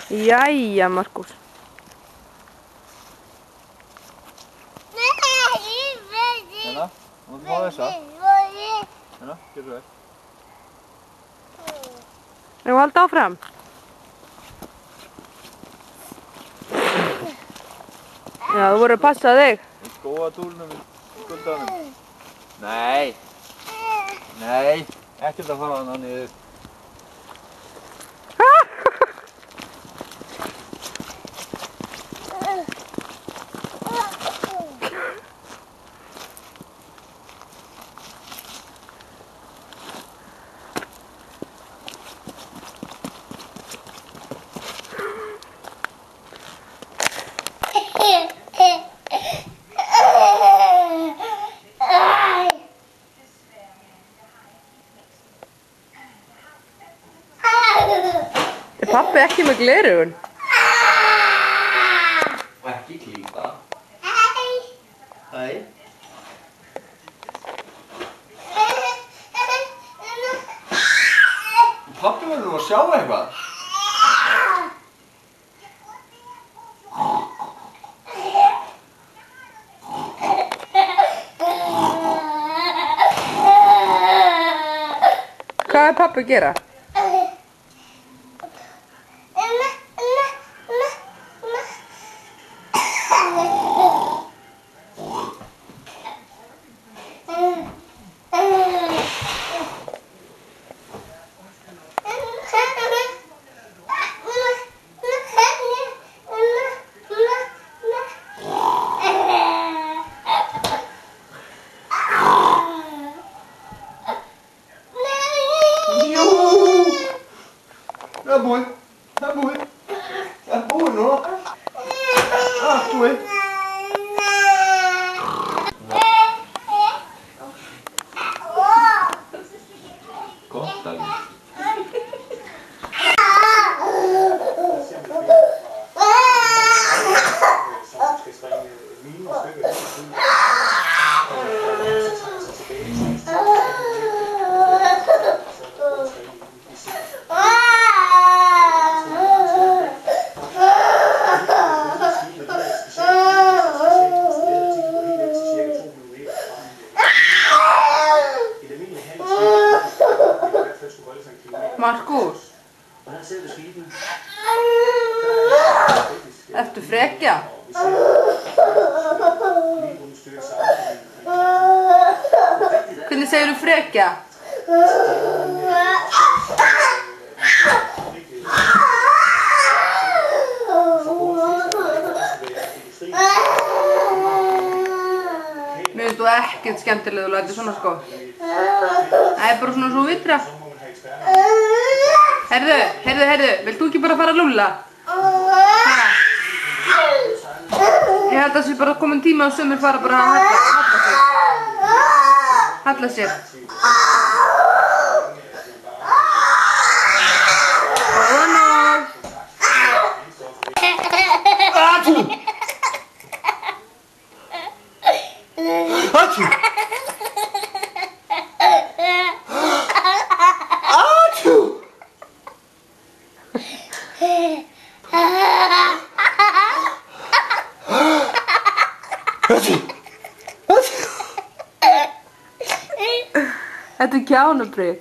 Jæja, Markús. Hérna, þú mátt fá þessa. Hérna, gerðu vel. Erum við halda áfram? Já, þú voru að passa þig. Í skóatúrnum í kuldanum. Nei. Nei, ekkert að fara hana niður. Er pabbi ekki með gleraugun? Ekki klípa. Hæ. Pabbi verður nú að sjá eitthvað. Hvað er pabbi að gera? Það er búið. Það er búið. Það er búið núna. Það er búið. Gott dæmi. Markús. Ertu frekja? Hvernig segir þú frekja? Mér finnst þú ekkert skemmtileg að læta svona sko. Það er bara svona svo vitra. Heyrðu, vilt þú ekki bara fara að lúlla? Ég held að það sé bara komin tíma og sumir fara bara að halla sér. Góða nótt. Atjú! Atjú! Atjú! Þetta er kjánaprик.